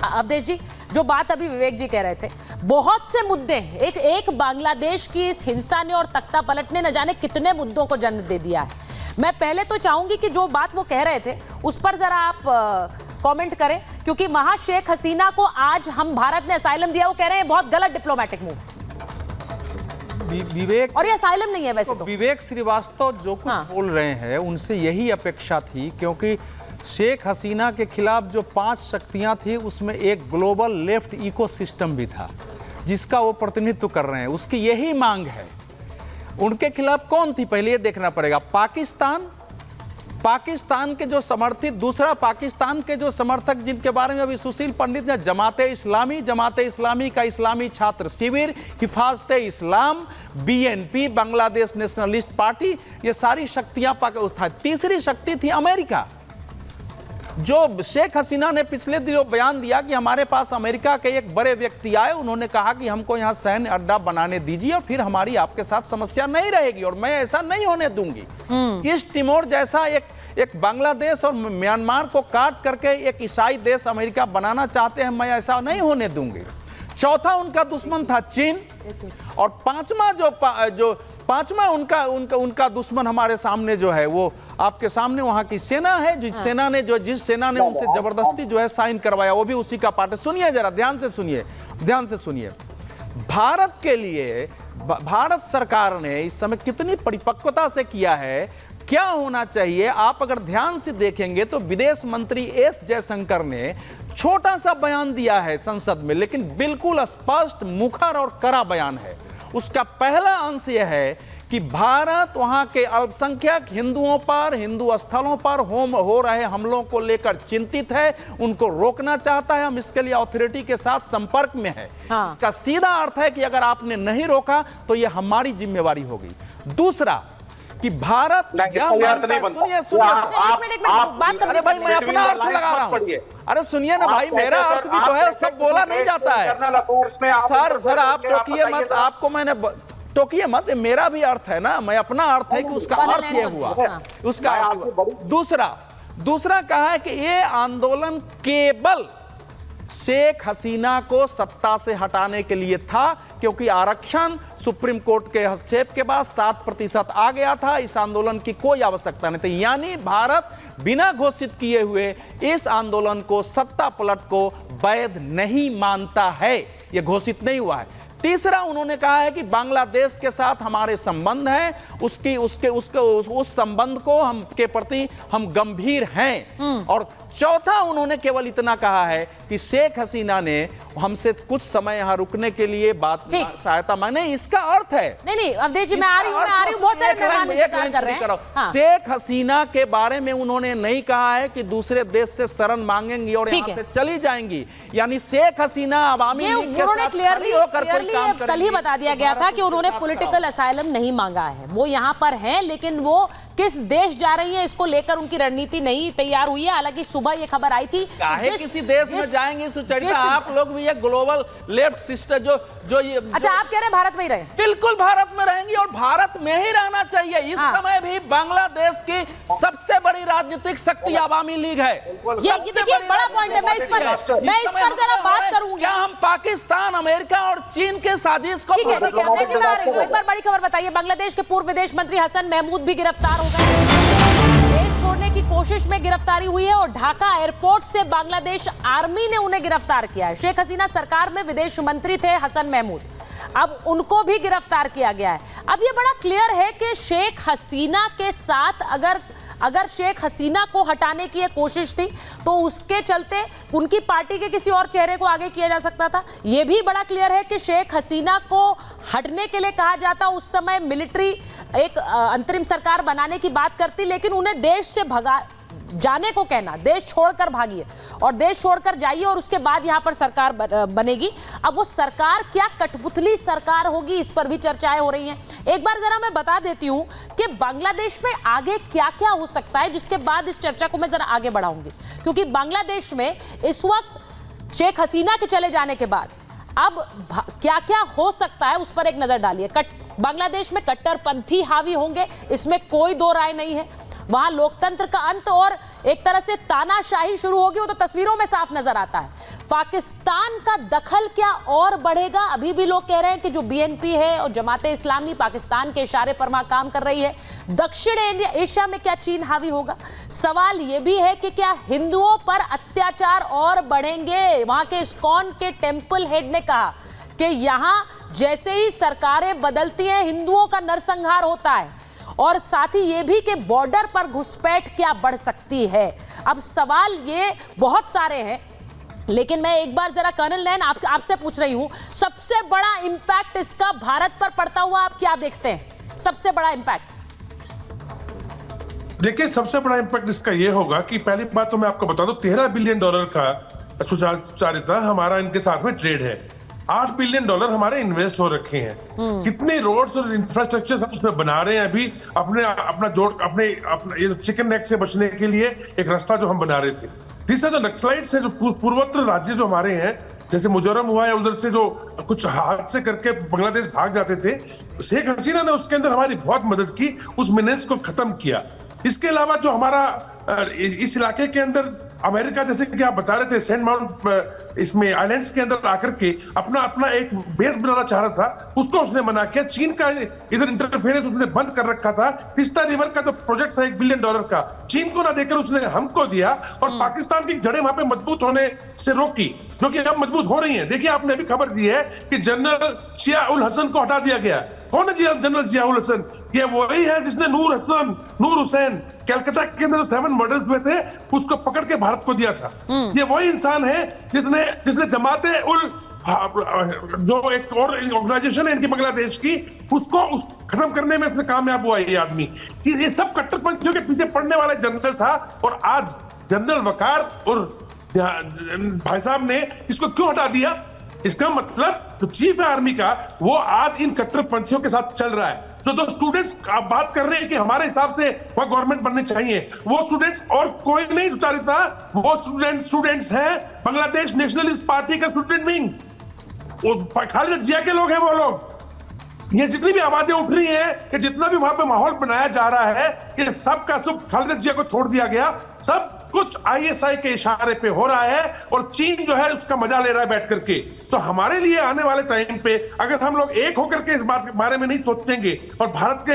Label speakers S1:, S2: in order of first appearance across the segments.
S1: अवधेश जी, जो बात अभी विवेक जी कह रहे थे, बहुत से मुद्दे हैं। एक बांग्लादेश की इस हिंसा ने और तख्ता पलटने न जाने कितने मुद्दों को जन्म दे दिया है। मैं पहले तो चाहूंगी कि जो बात वो कह रहे थे उस पर जरा आप कमेंट करें, क्योंकि वहां शेख हसीना को आज हम भारत ने असाइलम दिया, वो कह रहे हैं बहुत गलत डिप्लोमेटिक मूव।
S2: विवेक,
S1: और ये असाइलम नहीं है वैसे तो
S2: विवेक श्रीवास्तव जो कुछ बोल रहे हैं उनसे यही अपेक्षा थी, क्योंकि शेख हसीना के खिलाफ जो 5 शक्तियां थी उसमें एक ग्लोबल लेफ्ट इकोसिस्टम भी था जिसका वो प्रतिनिधित्व कर रहे हैं। उसकी यही मांग है। उनके खिलाफ कौन थी पहले ये देखना पड़ेगा। पाकिस्तान के जो समर्थित, दूसरा पाकिस्तान के जो समर्थक जिनके बारे में अभी सुशील पंडित ने, जमाते इस्लामी का इस्लामी छात्र शिविर, हिफाजते इस्लाम, BNP बांग्लादेश नेशनलिस्ट पार्टी, ये सारी शक्तियां पाकिस्तान। तीसरी शक्ति थी अमेरिका। जो शेख हसीना ने पिछले दिनों बयान दिया कि हमारे पास अमेरिका के एक बड़े व्यक्ति आए, उन्होंने कहा कि हमको यहाँ सैन्य अड्डा बनाने दीजिए और फिर हमारी आपके साथ समस्या नहीं रहेगी और मैं ऐसा नहीं होने दूंगी। ईस्ट तिमोर जैसा एक बांग्लादेश और म्यांमार को काट करके एक ईसाई देश अमेरिका बनाना चाहते हैं, मैं ऐसा नहीं होने दूंगी। चौथा उनका दुश्मन था चीन, और पांचवा उनका दुश्मन हमारे सामने जो है वो आपके सामने वहां की सेना है, जिस सेना ने उनसे जबरदस्ती जो है साइन करवाया, वो भी उसी का पार्ट है। सुनिए जरा, ध्यान से सुनिए। भारत के लिए भारत सरकार ने इस समय कितनी परिपक्वता से किया है, क्या होना चाहिए। आप अगर ध्यान से देखेंगे तो विदेश मंत्री एस जयशंकर ने छोटा सा बयान दिया है संसद में, लेकिन बिल्कुल स्पष्ट, मुखर और कड़ा बयान है। उसका पहला अंश यह है कि भारत वहां के अल्पसंख्यक हिंदुओं पर, हिंदू स्थलों पर हो रहे हमलों को लेकर चिंतित है, उनको रोकना चाहता है। हम इसके लिए अथॉरिटी के साथ संपर्क में है। इसका सीधा अर्थ है कि अगर आपने नहीं रोका तो यह हमारी जिम्मेवारी होगी। दूसरा कि भारत, सुनिए, अरे भाई मैं अपना अर्थ लगा रहा हूं। अरे सुनिए ना भाई, मेरा अर्थ भी तो है, सब बोला नहीं जाता है। सर आप टोकिए मत, आपको मैंने टोकिए मत, मेरा भी अर्थ है ना, मैं अपना अर्थ है कि उसका अर्थ ये हुआ, उसका अर्थ हुआ। दूसरा कहा है कि ये आंदोलन केवल शेख हसीना को सत्ता से हटाने के लिए था, क्योंकि आरक्षण सुप्रीम कोर्ट के हस्तक्षेप के बाद 7% आ गया था। इस आंदोलन की कोई आवश्यकता नहीं थी। यानी भारत बिना घोषित किए हुए इस आंदोलन को, सत्ता पलट को वैध नहीं मानता है। यह घोषित नहीं हुआ है। तीसरा उन्होंने कहा है कि बांग्लादेश के साथ हमारे संबंध हैं, उस संबंध को हम के प्रति हम गंभीर हैं। और चौथा उन्होंने केवल इतना कहा है कि शेख हसीना ने हमसे कुछ समय यहाँ रुकने के लिए बात सहायता मांगे। इसका अर्थ है,
S1: नहीं अवधेश जी, मैं आ रही हूं, बहुत सारे मेहमान इंतजार कर रहे हैं।
S2: शेख हसीना के बारे में उन्होंने नहीं कहा है कि दूसरे देश से शरण मांगेंगी और यहाँ से चली जाएंगी। यानी शेख हसीना अवामी लीग के साथ खड़ी होकर कोई काम करेंगी।
S1: कल ही बता दिया गया था कि उन्होंने पॉलिटिकल असाइलम नहीं मांगा है, वो यहाँ पर है, लेकिन वो किस देश जा रही है इसको लेकर उनकी रणनीति नहीं तैयार हुई है। हालांकि सुबह ये खबर आई थी
S2: किसी देश में जाएंगे सुचरिता, आप लोग भी ये ग्लोबल लेफ्ट सिस्टर जो ये,
S1: अच्छा आप कह रहे हैं भारत में ही रहे?
S2: बिल्कुल भारत में रहेंगी और भारत में ही रहना चाहिए। इस समय भी बांग्लादेश की सबसे बड़ी राजनीतिक शक्ति अवामी लीग है।
S1: ये देखिए बड़ा पॉइंट है, मैं इस पर जरा बात करूंगी।
S2: क्या हम पाकिस्तान, अमेरिका और चीन के साजिश को,
S1: ठीक है एक बार बड़ी खबर बताइए। बांग्लादेश के पूर्व विदेश मंत्री हसन महमूद भी गिरफ्तार हो गए। देश छोड़ने की कोशिश में गिरफ्तारी हुई है और ढाका एयरपोर्ट से बांग्लादेश आर्मी ने उन्हें गिरफ्तार किया है। शेख हसीना सरकार में विदेश मंत्री थे हसन महमूद, अब उनको भी गिरफ्तार किया गया है। अब ये बड़ा क्लियर है कि शेख हसीना के साथ अगर शेख हसीना को हटाने की कोशिश थी तो उसके चलते उनकी पार्टी के किसी और चेहरे को आगे किया जा सकता था। यह भी बड़ा क्लियर है कि शेख हसीना को हटने के लिए कहा जाता, उस समय मिलिट्री एक अंतरिम सरकार बनाने की बात करती, लेकिन उन्हें देश से भगा जाने को कहना, देश छोड़कर भागिए और देश छोड़कर जाइए और उसके बाद यहां पर सरकार बनेगी। अब वो सरकार क्या कठपुतली सरकार होगी, इस पर भी चर्चाएं हो रही हैं। एक बार जरा मैं बता देती हूं कि बांग्लादेश में आगे क्या क्या हो सकता है, जिसके बाद इस चर्चा को मैं जरा आगे बढ़ाऊंगी, क्योंकि बांग्लादेश में इस वक्त शेख हसीना के चले जाने के बाद अब क्या क्या हो सकता है उस पर एक नजर डालिए। बांग्लादेश में कट्टरपंथी हावी होंगे, इसमें कोई दो राय नहीं है। वहां लोकतंत्र का अंत और एक तरह से तानाशाही शुरू होगी, वो तो तस्वीरों में साफ नजर आता है। पाकिस्तान का दखल क्या और बढ़ेगा? अभी भी लोग कह रहे हैं कि जो बीएनपी है और जमाते इस्लामी पाकिस्तान के इशारे पर वहां काम कर रही है। दक्षिण एशिया में क्या चीन हावी होगा? सवाल यह भी है कि क्या हिंदुओं पर अत्याचार और बढ़ेंगे? वहां के इस्कॉन के टेंपल हेड ने कहा कि यहां जैसे ही सरकारें बदलती हैं हिंदुओं का नरसंहार होता है, और साथ ही ये भी कि बॉर्डर पर घुसपैठ क्या बढ़ सकती है। अब सवाल ये बहुत सारे हैं, लेकिन मैं एक बार जरा कर्नल नैन आपसे पूछ रही हूं, सबसे बड़ा इंपैक्ट इसका भारत पर पड़ता हुआ आप क्या देखते हैं? सबसे बड़ा इंपैक्ट?
S3: देखिए, सबसे बड़ा इंपैक्ट इसका यह होगा कि पहली बात तो मैं आपको बता दूं, $13 बिलियन का सुचारिता हमारा इनके साथ में ट्रेड है। $8 बिलियन हमारे इन्वेस्ट हो रखे हैं। कितने रोड्स और इंफ्रास्ट्रक्चर हम उसमें बना रहे हैं अभी अपने ये चिकन नेक से बचने के लिए एक रास्ता जो हम बना रहे थे। तीसरा, जो नक्सलाइट से जो पूर्वोत्तर राज्य जो हमारे हैं, जैसे मिजोरम हुआ, या उधर से जो कुछ हादसे करके बांग्लादेश भाग जाते थे, शेख हसीना ने उसके अंदर हमारी बहुत मदद की, उस मिनेंस को खत्म किया। इसके अलावा जो हमारा इस इलाके के अंदर अमेरिका, जैसे कि आप बता रहे थे, सेंट माउंट इसमें आइलैंड्स के अंदर आकर के अपना एक बेस बनाना चाह रहा था, उसको उसने मना किया। चीन का इधर इंटरफेरेंस उसने बंद कर रखा था। तिस्ता रिवर का जो प्रोजेक्ट था $1 बिलियन का, चीन को ना देकर उसने हमको दिया, और पाकिस्तान की जड़ें वहां पे मजबूत होने से रोकी, जो कि अब मजबूत हो रही है। देखिए, आपने अभी खबर दी है कि जनरल जिया उल हसन को हटा दिया गया। कौन है जनरल जिया उल हसन? ये वही है जिसने नूर हुसैन कलकत्ता के अंदर 7 मर्डर्स हुए थे, उसको पकड़ के भारत को दिया था। ये वही इंसान है जिसने जमाते उल जो एक और ऑर्गेनाइजेशन है इनकी बांग्लादेश की, उसको खत्म करने में इसमें कामयाब हुआ ये आदमी। ये सब कट्टरपंथियों के पीछे पड़ने वाला जनरल था, और आज जनरल वकार और भाई साहब ने इसको क्यों हटा दिया? इसका मतलब जो चीफ है आर्मी का, वो आज इन कट्टरपंथियों के साथ चल रहा है। जो स्टूडेंट्स आप बात कर रहे हैं कि हमारे हिसाब से वह गवर्नमेंट बननी चाहिए, वो स्टूडेंट्स और कोई नहीं विचारता, वो स्टूडेंट्स हैं बांग्लादेश नेशनलिस्ट पार्टी का स्टूडेंट विंग। खालिद जिया के लोग हैं वो लोग। ये जितनी भी आवाजें उठ रही हैं कि जितना भी वहां पे माहौल बनाया जा रहा है, ये सब का सब खालिद जिया को छोड़ दिया गया, सब कुछ आईएसआई के इशारे पे हो रहा है, और चीन जो है उसका मजा ले रहा है बैठ करके। तो हमारे लिए आने वाले टाइम पे अगर हम लोग एक होकर के इस बात के बारे में नहीं सोचेंगे और भारत के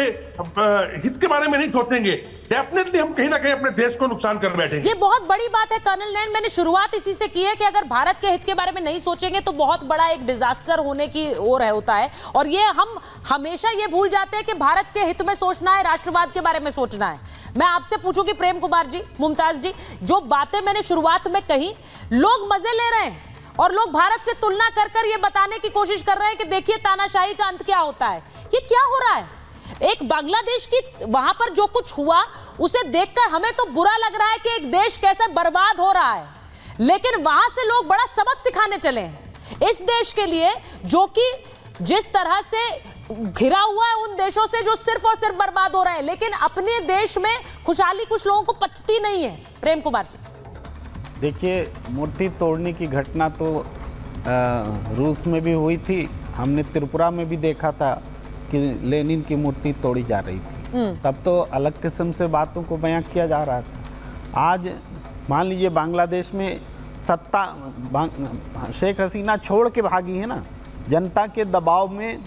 S3: हित के बारे में नहीं सोचेंगे, डेफिनेटली हम कहीं ना कहीं अपने देश को नुकसान कर बैठेंगे।
S1: ये बहुत बड़ी बात है कर्नल नैन, मैंने शुरुआत इसी से की है कि अगर भारत के हित के बारे में नहीं सोचेंगे तो बहुत बड़ा एक डिजास्टर होने की ओर होता है, और ये हम हमेशा ये भूल जाते हैं कि भारत के हित में सोचना है, राष्ट्रवाद के बारे में सोचना है। मैं आपसे पूछूंगी प्रेम कुमार जी, मुमताज जी, जो बातें मैंने शुरुआत में कही, लोग मजे ले रहे हैं और लोग भारत से तुलना कर कर ये बताने की कोशिश कर रहे हैं कि देखिए तानाशाही का अंत क्या होता है। ये क्या हो रहा है? एक बांग्लादेश की वहां पर जो कुछ हुआ उसे देखकर हमें तो बुरा लग रहा है कि एक देश कैसे बर्बाद हो रहा है, लेकिन वहां से लोग बड़ा सबक सिखाने चले हैं इस देश के लिए, जो कि जिस तरह से घिरा हुआ है उन देशों से जो सिर्फ और सिर्फ बर्बाद हो रहे हैं, लेकिन अपने देश में खुशहाली कुछ लोगों को पचती नहीं है। प्रेम कुमार जी,
S4: देखिए, मूर्ति तोड़ने की घटना तो रूस में भी हुई थी, हमने त्रिपुरा में भी देखा था कि लेनिन की मूर्ति तोड़ी जा रही थी, तब तो अलग किस्म से बातों को बयां किया जा रहा था। आज मान लीजिए बांग्लादेश में सत्ता शेख हसीना छोड़ के भागी है ना, जनता के दबाव में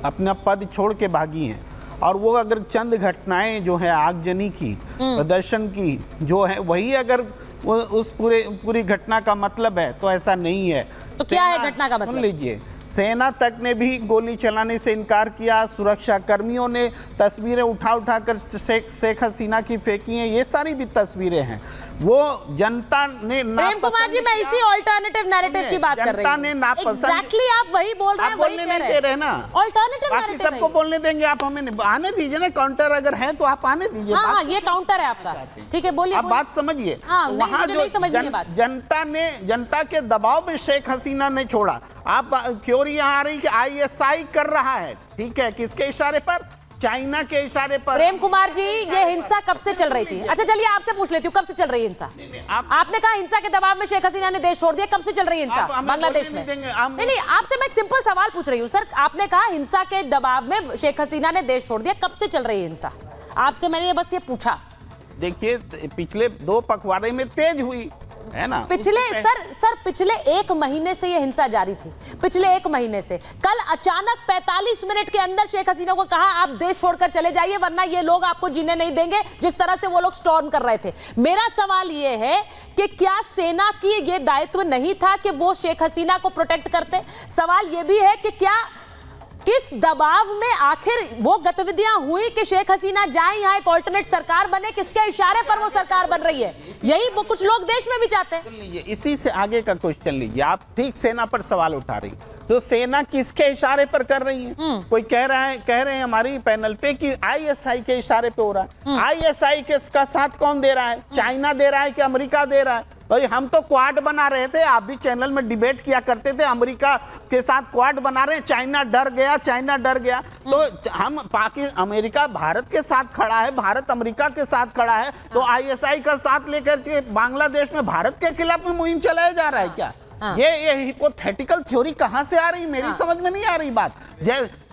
S4: अपना पद छोड़ के भागी हैं, और वो अगर चंद घटनाएं जो है आगजनी की, प्रदर्शन की जो है, वही अगर उस पूरी घटना का मतलब है तो ऐसा नहीं है।
S1: तो क्या है घटना का मतलब?
S4: सुन लीजिए, सेना तक ने भी गोली चलाने से इनकार किया, सुरक्षा कर्मियों ने तस्वीरें उठा कर शेख हसीना की फेंकी हैं, ये सारी भी तस्वीरें हैं। वो जनता ने
S1: प्रेम कुमार जी, मैं इसी ऑल्टरनेटिव नैरेटिव की बात कर रही हूं।
S4: जनता ने नापसंद,
S1: एग्जैक्टली आप वही बोल रहे हैं,
S4: बोलने नहीं दे रहे ना।
S1: ऑल्टरनेटिव
S4: बाकी सबको बोलने देंगे, आप हमें आने दीजिए ना। काउंटर अगर है तो आप आने दीजिए।
S1: हाँ, ये काउंटर है आपका, ठीक है, बोलिए।
S4: आप बात समझिए।
S1: वहाँ जो
S4: जनता के दबाव में शेख हसीना ने छोड़ा। आप थ्योरी आ रही कि आईएसआई कर रहा है, ठीक है, किसके इशारे पर? चाइना के इशारे पर।
S1: प्रेम कुमार जी, ये हिंसा कब से चल रही थी? अच्छा चलिए आपसे पूछ लेती हूँ, कब से चल रही है हिंसा? आपने कहा हिंसा के दबाव में शेख हसीना ने देश छोड़ दिया, कब से चल रही है हिंसा बांग्लादेश में? नहीं, आपसे मैं एक सिंपल सवाल पूछ रही हूँ सर। आपने कहा हिंसा के दबाव में शेख हसीना ने देश छोड़ दिया, कब से चल रही है हिंसा? आपसे मैंने बस ये पूछा।
S4: देखिए, पिछले 2 पखवाड़े में तेज हुई, है ना।
S1: पिछले पिछले 1 महीने से ये हिंसा जारी थी, पिछले 1 महीने से। कल अचानक 45 मिनट के अंदर शेख हसीना को कहा आप देश छोड़कर चले जाइए वरना ये लोग आपको जीने नहीं देंगे, जिस तरह से वो लोग स्टॉर्म कर रहे थे। मेरा सवाल ये है कि क्या सेना की ये दायित्व नहीं था कि वो शेख हसीना को प्रोटेक्ट करते? सवाल ये भी है कि क्या किस दबाव में आखिर वो गतिविधियां हुई कि शेख हसीना जाए यहां एक ऑल्टरनेट सरकार बने? किसके इशारे पर वो सरकार बन रही है? यही वो कुछ लोग देश में भी चाहते हैं।
S4: लीजिए, इसी से आगे का क्वेश्चन लीजिए। आप ठीक सेना पर सवाल उठा रही, तो सेना किसके इशारे पर कर रही है? कोई कह रहे हैं हमारी पैनल पे कि आईएसआई के इशारे पे हो रहा है। आईएसआई के का साथ कौन दे रहा है? चाइना दे रहा है कि अमेरिका दे रहा है? और हम तो क्वाड बना रहे थे, आप भी चैनल में डिबेट किया करते थे, अमेरिका के साथ क्वाड बना रहे हैं, चाइना डर गया, चाइना डर गया। तो हम अमेरिका भारत के साथ खड़ा है, भारत अमेरिका के साथ खड़ा है, तो आईएसआई का साथ लेकर के बांग्लादेश में भारत के खिलाफ में मुहिम चलाया जा रहा है क्या? ये हिपोथेटिकल थ्योरी कहां से आ रही? मेरी समझ में नहीं आ रही बात।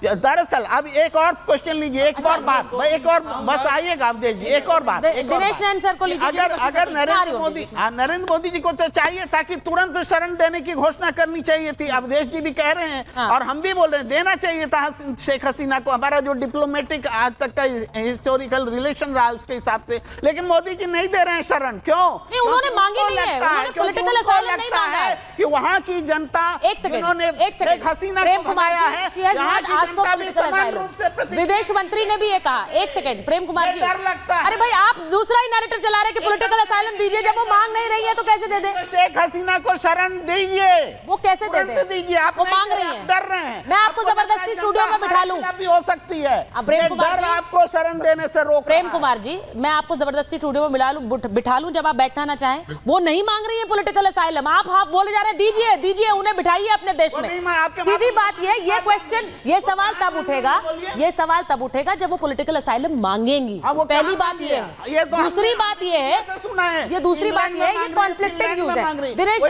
S4: दरअसल अब एक और क्वेश्चन लीजिए, एक और बात, एक और बस आइएगा, आप देखिए एक और बात।
S1: दिनेश नैन सर को लीजिए।
S4: अगर नरेंद्र मोदी जी को तो चाहिए था कि तुरंत शरण देने की घोषणा करनी चाहिए थी। अवधेश जी भी कह रहे हैं और हम भी बोल रहे हैं देना चाहिए था शेख हसीना को। हमारा जो डिप्लोमेटिक आज तक का हिस्टोरिकल रिलेशन रहा उसके हिसाब से, लेकिन मोदी जी नहीं दे रहे हैं शरण। क्यों?
S1: उन्होंने मांगी नहीं है, उन्होंने पॉलिटिकल असाइलम नहीं मांगा है
S4: कि वहां की जनता जिन्होंने शेख हसीना को भगाया है, यहाँ की जनता भी समान रूप से
S1: विदेश मंत्री ने भी ये कहा। एक सेकंड प्रेम कुमार जी,
S4: डर लगता है।
S1: अरे भाई आप दूसरा ही नैरेटिव चला रहे हैं कि पॉलिटिकल असाइलम दीजिए, जब वो मांग नहीं रही है तो कैसे दे दे?
S4: शेख हसीना को शरण दीजिए।
S1: वो कैसे दे दे?
S4: दीजिए, आप
S1: वो मांग रही है,
S4: डर रहे हैं।
S1: मैं आपको जबरदस्ती स्टूडियो में बिठा लूं
S4: भी हो सकती है।
S1: प्रेम कुमार जी,
S4: आपको शरण देने से रोक
S1: प्रेम कुमार जी, मैं आपको जबरदस्ती स्टूडियो में बिठा लूं जब आप बैठना ना चाहें। वो नहीं मांग रही है पॉलिटिकल असाइलम, आप बोले जा रहे हैं दीजिए दीजिए, उन्हें बिठाइए अपने देश में। सीधी बात ये क्वेश्चन, ये सवाल तब उठेगा, ये सवाल तब उठेगा जब वो पॉलिटिकल असाइलम मांगेंगी। पहली बात ये है। दूसरी बात ये है, ये दूसरी बात ये है, ये कॉन्फ्लिक्टिंग व्यूज है। दिनेश